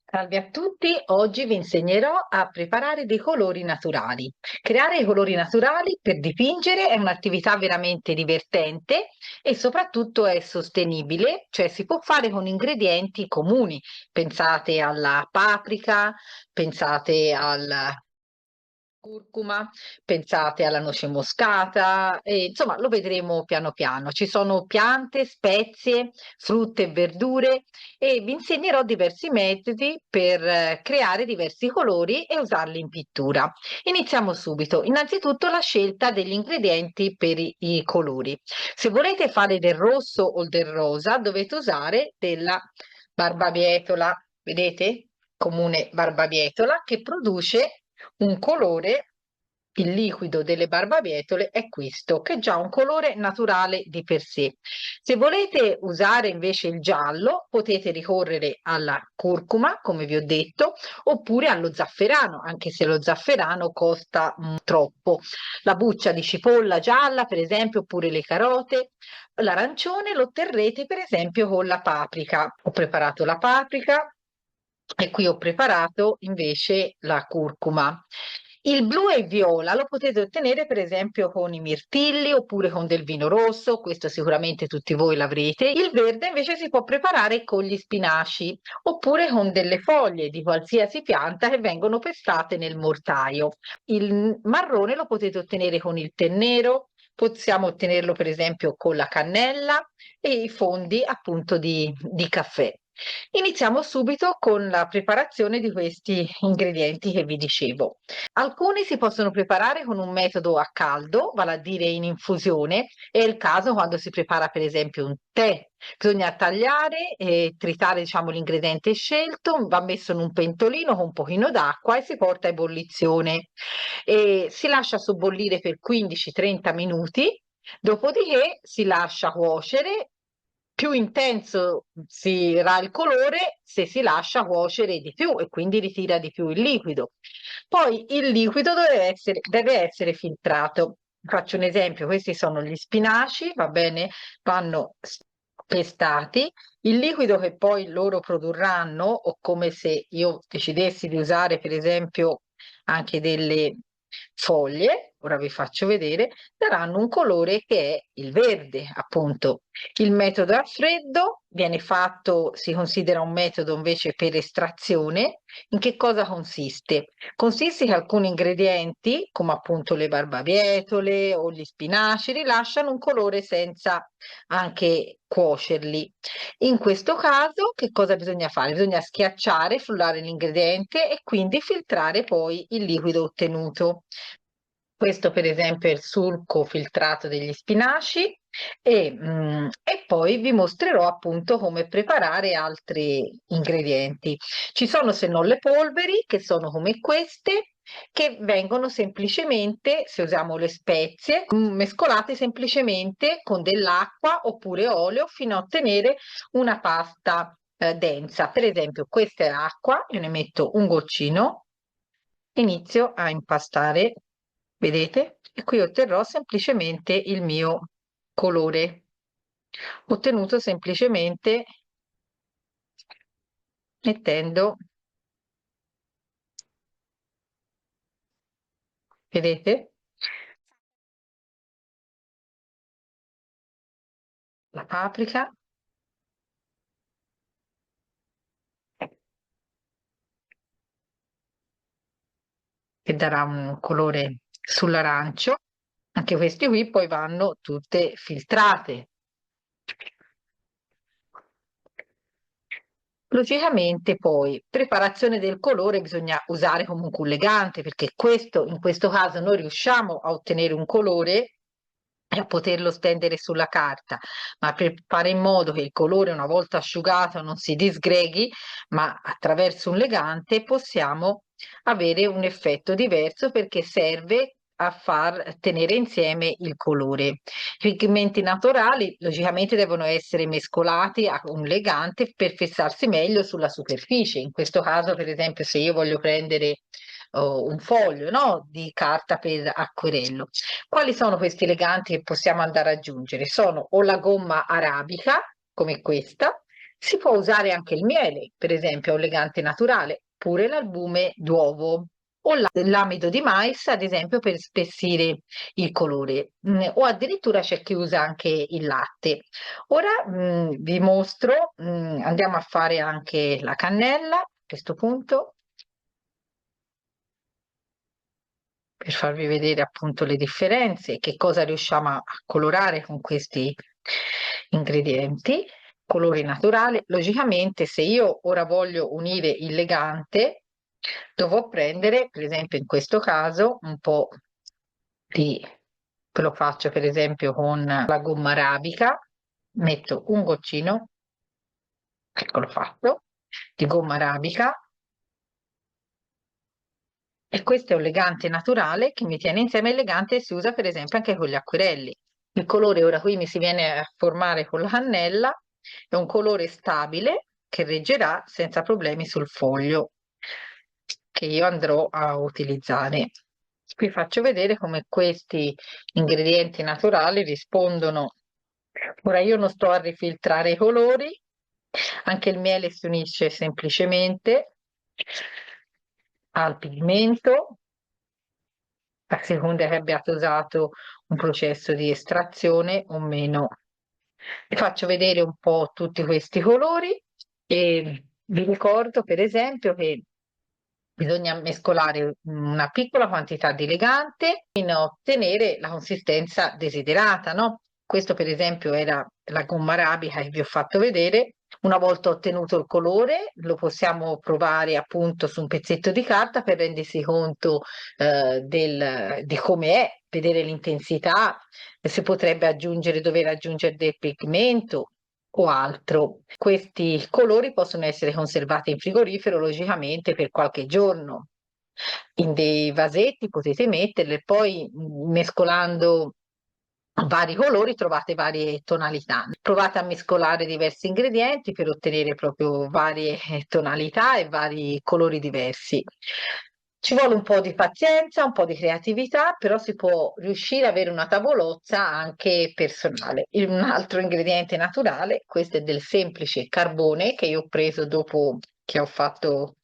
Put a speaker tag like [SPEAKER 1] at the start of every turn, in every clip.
[SPEAKER 1] Salve a tutti, oggi vi insegnerò a preparare dei colori naturali. Creare i colori naturali per dipingere è un'attività veramente divertente e soprattutto è sostenibile, cioè si può fare con ingredienti comuni. Pensate alla paprika, pensate al curcuma, pensate alla noce moscata, e, insomma lo vedremo piano piano. Ci sono piante, spezie, frutte e verdure e vi insegnerò diversi metodi per creare diversi colori e usarli in pittura. Iniziamo subito. Innanzitutto la scelta degli ingredienti per i colori. Se volete fare del rosso o del rosa, dovete usare della barbabietola, vedete? Comune barbabietola che produce un colore. Il liquido delle barbabietole è questo, che è già un colore naturale di per sé. Se volete usare invece il giallo, potete ricorrere alla curcuma, come vi ho detto, oppure allo zafferano, anche se lo zafferano costa troppo. La buccia di cipolla gialla, per esempio, oppure le carote. L'arancione lo otterrete, per esempio, con la paprika. Ho preparato la paprika e qui ho preparato invece la curcuma. Il blu e il viola lo potete ottenere per esempio con i mirtilli oppure con del vino rosso, questo sicuramente tutti voi l'avrete. Il verde invece si può preparare con gli spinaci oppure con delle foglie di qualsiasi pianta che vengono pestate nel mortaio. Il marrone lo potete ottenere con il tè nero, possiamo ottenerlo per esempio con la cannella e i fondi appunto di caffè. Iniziamo subito con la preparazione di questi ingredienti che vi dicevo. Alcuni si possono preparare con un metodo a caldo, vale a dire in infusione, è il caso quando si prepara per esempio un tè. Bisogna tagliare e tritare, diciamo, l'ingrediente scelto, va messo in un pentolino con un pochino d'acqua e si porta a ebollizione. E si lascia sobbollire per 15-30 minuti, dopodiché si lascia cuocere. Più intenso sarà il colore se si lascia cuocere di più e quindi ritira di più il liquido. Poi il liquido deve essere filtrato. Faccio un esempio, questi sono gli spinaci, va bene? Vanno pestati. Il liquido che poi loro produrranno, o come se io decidessi di usare per esempio anche delle foglie, ora vi faccio vedere, daranno un colore che è il verde, appunto. Il metodo a freddo viene fatto, si considera un metodo invece per estrazione. In che cosa consiste? Consiste che alcuni ingredienti, come appunto le barbabietole o gli spinaci, rilasciano un colore senza anche cuocerli. In questo caso, che cosa bisogna fare? Bisogna schiacciare, frullare l'ingrediente e quindi filtrare poi il liquido ottenuto. Questo per esempio è il succo filtrato degli spinaci e poi vi mostrerò appunto come preparare altri ingredienti. Ci sono se non le polveri che sono come queste che vengono semplicemente, se usiamo le spezie, mescolate semplicemente con dell'acqua oppure olio fino a ottenere una pasta densa. Per esempio questa è acqua, io ne metto un goccino, inizio a impastare, vedete? E qui otterrò semplicemente il mio colore, ottenuto semplicemente mettendo, vedete? La paprika che darà un colore sull'arancio. Anche questi qui poi vanno tutte filtrate. Logicamente poi preparazione del colore bisogna usare comunque un legante perché questo, in questo caso noi riusciamo a ottenere un colore e a poterlo stendere sulla carta, ma per fare in modo che il colore una volta asciugato non si disgreghi, ma attraverso un legante possiamo avere un effetto diverso perché serve a far tenere insieme il colore. I pigmenti naturali logicamente devono essere mescolati a un legante per fissarsi meglio sulla superficie. In questo caso, per esempio, se io voglio prendere un foglio, no, di carta per acquerello. Quali sono questi leganti che possiamo andare ad aggiungere? Sono o la gomma arabica, come questa, Si può usare anche il miele, per esempio, è un legante naturale, oppure l'albume d'uovo o l'amido di mais, ad esempio, per spessire il colore. O addirittura c'è chi usa anche il latte. Ora vi mostro, andiamo a fare anche la cannella a questo punto, per farvi vedere appunto le differenze, che cosa riusciamo a colorare con questi ingredienti. Colore naturale. Logicamente, se io ora voglio unire il legante, dovrò prendere, per esempio, in questo caso, un po' di, ve lo faccio per esempio con la gomma arabica, metto un goccino, eccolo fatto, di gomma arabica. E questo è un legante naturale che mi tiene insieme il legante e si usa per esempio anche con gli acquerelli. Il colore ora qui mi si viene a formare con la cannella, è un colore stabile che reggerà senza problemi sul foglio che io andrò a utilizzare. Qui faccio vedere come questi ingredienti naturali rispondono. Ora io non sto a rifiltrare i colori, anche il miele si unisce semplicemente al pigmento a seconda che abbiate usato un processo di estrazione o meno. Vi faccio vedere un po' tutti questi colori e vi ricordo per esempio che bisogna mescolare una piccola quantità di legante fino a ottenere la consistenza desiderata, no? Questo per esempio era la gomma arabica che vi ho fatto vedere. Una volta ottenuto il colore, lo possiamo provare appunto su un pezzetto di carta per rendersi conto di come è, vedere l'intensità. Si potrebbe aggiungere, dover aggiungere del pigmento o altro. Questi colori possono essere conservati in frigorifero, logicamente, per qualche giorno. In dei vasetti potete metterli e poi mescolando vari colori trovate varie tonalità. Provate a mescolare diversi ingredienti per ottenere proprio varie tonalità e vari colori diversi. Ci vuole un po' di pazienza, un po' di creatività, però si può riuscire ad avere una tavolozza anche personale. Un altro ingrediente naturale, questo è del semplice carbone che io ho preso dopo che ho fatto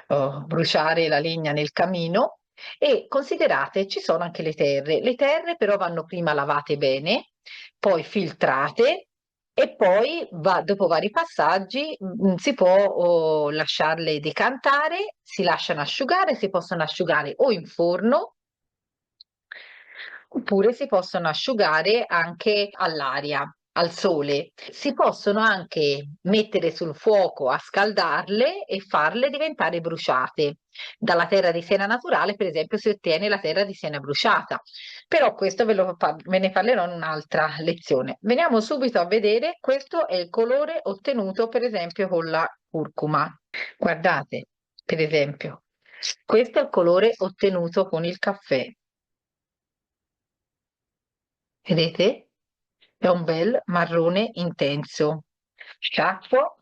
[SPEAKER 1] bruciare la legna nel camino. E considerate, ci sono anche le terre però vanno prima lavate bene, poi filtrate e poi dopo vari passaggi si può lasciarle decantare, si lasciano asciugare, si possono asciugare o in forno oppure si possono asciugare anche all'aria, al sole. Si possono anche mettere sul fuoco a scaldarle e farle diventare bruciate. Dalla terra di siena naturale, per esempio, si ottiene la terra di siena bruciata. Però questo ve ne parlerò in un'altra lezione. Veniamo subito a vedere, questo è il colore ottenuto, per esempio, con la curcuma. Guardate, per esempio, questo è il colore ottenuto con il caffè. Vedete? È un bel marrone intenso. Sciacquo.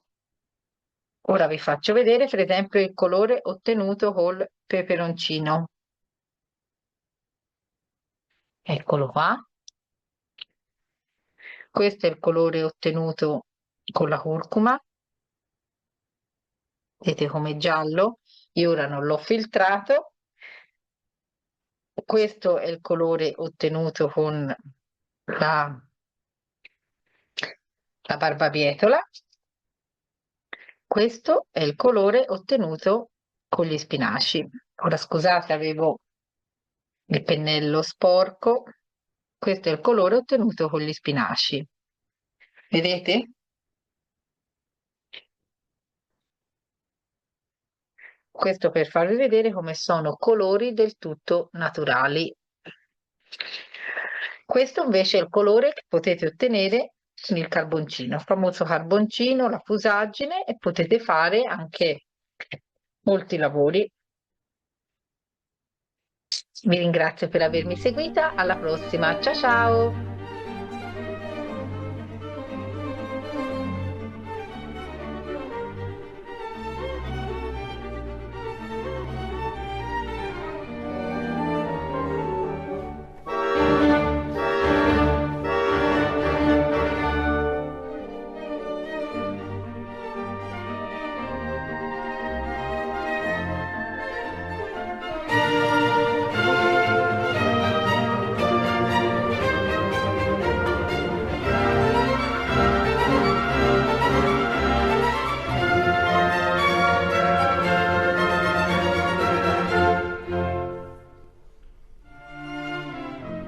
[SPEAKER 1] Ora vi faccio vedere, per esempio, il colore ottenuto col peperoncino. Eccolo qua. Questo è il colore ottenuto con la curcuma. Vedete come giallo? Io ora non l'ho filtrato. Questo è il colore ottenuto con la, la barbabietola. Questo è il colore ottenuto con gli spinaci. Ora scusate, avevo il pennello sporco. Questo è il colore ottenuto con gli spinaci. Vedete? Questo per farvi vedere come sono colori del tutto naturali. Questo invece è il colore che potete ottenere con il carboncino, il famoso carboncino, la fusaggine e potete fare anche molti lavori. Vi ringrazio per avermi seguita, alla prossima, ciao ciao!